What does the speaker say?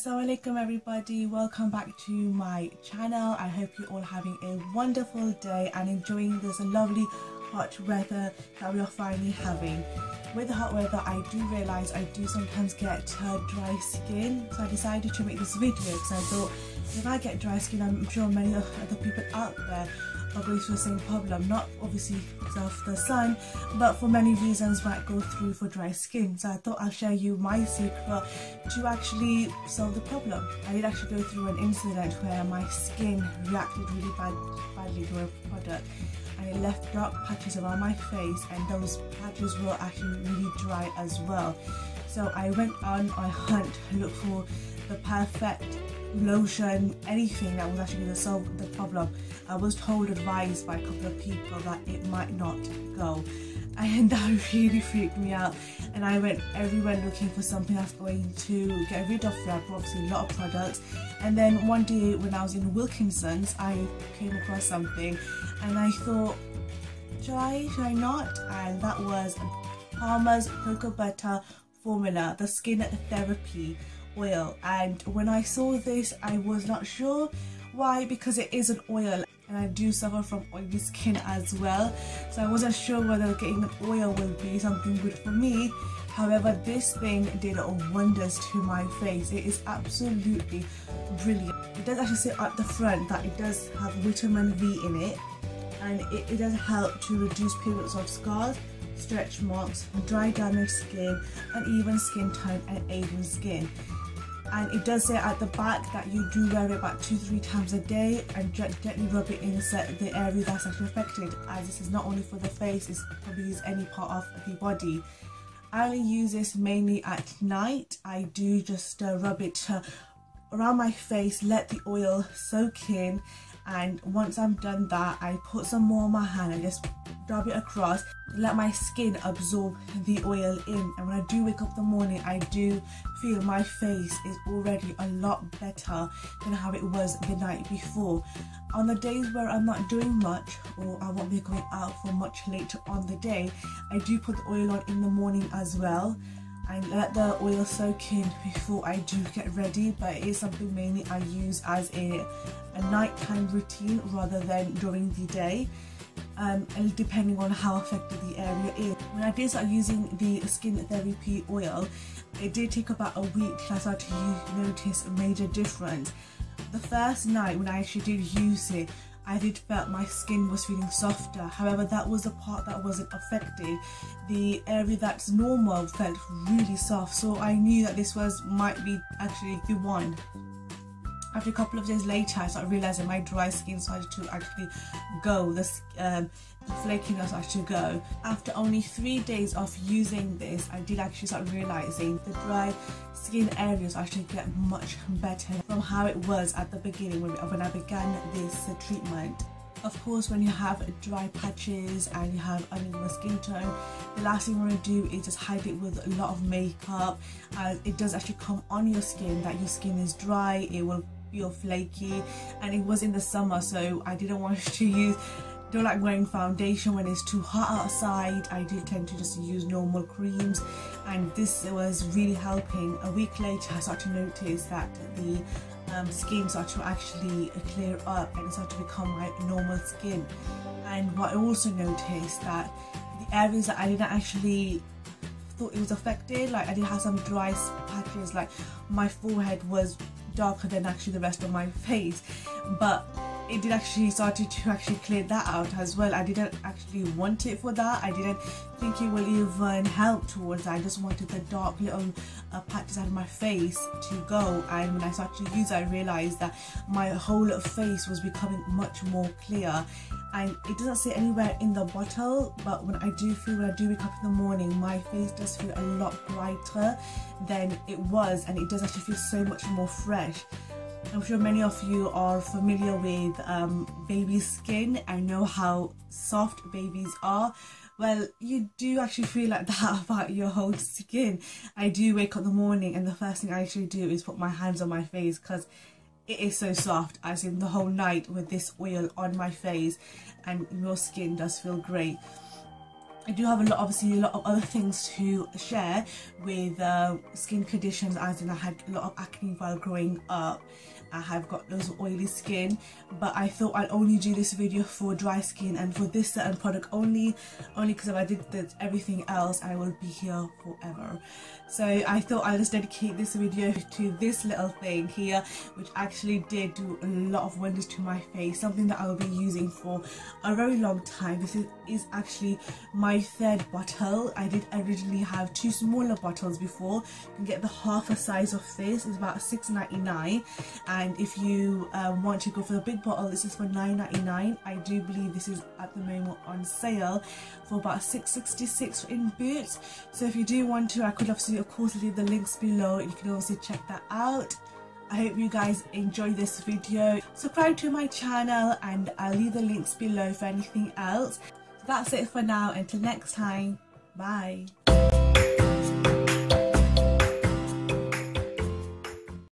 Assalamu Alaikum everybody, welcome back to my channel. I hope you're all having a wonderful day and enjoying this lovely hot weather that we are finally having. With the hot weather, I do realise I do sometimes get dry skin, so I decided to make this video because I thought if I get dry skin, I'm sure many other people out there are going through the same problem, not obviously because of the sun, but for many reasons might go through for dry skin. So I thought I'll share you my secret to actually solve the problem. I did actually go through an incident where my skin reacted really badly to a product, and it left dark patches around my face, and those patches were actually really dry as well. So I went on a hunt to look for the perfect lotion, anything that was actually going to solve the problem. I was advised by a couple of people that it might not go, and that really freaked me out, and I went everywhere looking for something that's going to get rid of that. Obviously a lot of products, and then one day when I was in Wilkinson's, I came across something and I thought, should I not? And that was Palmer's Cocoa Butter Formula, the Skin Therapy Oil. And when I saw this, I was not sure. Why? Because it is an oil and I do suffer from oily skin as well, so I wasn't sure whether getting an oil will be something good for me. However, this thing did wonders to my face. It is absolutely brilliant. It does actually say at the front that it does have vitamin V in it, and it does help to reduce periods of scars, stretch marks, dry damaged skin, uneven skin tone and aging skin. And it does say at the back that you do wear it about 2-3 times a day and gently rub it inside the area that's actually affected, as this is not only for the face, it's probably use any part of the body. I only use this mainly at night. I do just rub it around my face, let the oil soak in, and once I'm done that, I put some more on my hand and just dab it across, let my skin absorb the oil in. And when I do wake up in the morning, I do feel my face is already a lot better than how it was the night before. On the days where I'm not doing much or I won't be going out for much later on the day, I do put the oil on in the morning as well and let the oil soak in before I do get ready. But it is something mainly I use as a nighttime routine rather than during the day, and depending on how affected the area is. When I did start using the Skin Therapy oil, it did take about a week till I started to notice a major difference. The first night when I actually did use it, I did felt my skin was feeling softer. However, that was the part that wasn't affected. The area that's normal felt really soft, so I knew that this might be actually the one. After a couple of days later, I started realising my dry skin started to actually go, the flakiness started to go. After only 3 days of using this, I did actually start realising the dry skin areas actually get much better from how it was at the beginning when I began this treatment. Of course, when you have dry patches and you have uneven skin tone, the last thing you want to do is just hide it with a lot of makeup, as it does actually come on your skin that your skin is dry, it will feel flaky, and it was in the summer, so I didn't want to don't like wearing foundation when it's too hot outside. I do tend to just use normal creams, and this was really helping. A week later, I started to notice that the skin started to actually clear up and it started to become my normal skin. And what I also noticed, that the areas that I didn't actually thought it was affected, like I did have some dry patches, like my forehead was darker than actually the rest of my face, but it did actually started to actually clear that out as well. I didn't actually want it for that. I didn't think it will even help towards that. I just wanted the dark little patches out of my face to go, and when I started to use it, I realised that my whole face was becoming much more clear. And it doesn't say anywhere in the bottle, but when I do wake up in the morning, my face does feel a lot brighter than it was, and it does actually feel so much more fresh. I'm sure many of you are familiar with baby skin and know how soft babies are. Well, you do actually feel like that about your whole skin. I do wake up in the morning and the first thing I actually do is put my hands on my face because it is so soft, as in the whole night with this oil on my face, and your skin does feel great. I do have obviously a lot of other things to share with skin conditions, as in I had a lot of acne while growing up. I have got those oily skin, but I thought I'd only do this video for dry skin and for this certain product only because if I did everything else I will be here forever. So I thought I'll just dedicate this video to this little thing here, which actually did do a lot of wonders to my face, something that I will be using for a very long time. This is actually my third bottle. I did originally have 2 smaller bottles before. You can get the half a size of this. It's about $6.99, and if you want to go for the big bottle, this is for $9.99. I do believe this is at the moment on sale for about $6.66 in Boots. So if you do want to, I could obviously of course leave the links below, you can obviously check that out. I hope you guys enjoy this video. Subscribe to my channel and I'll leave the links below for anything else. So that's it for now. Until next time, bye.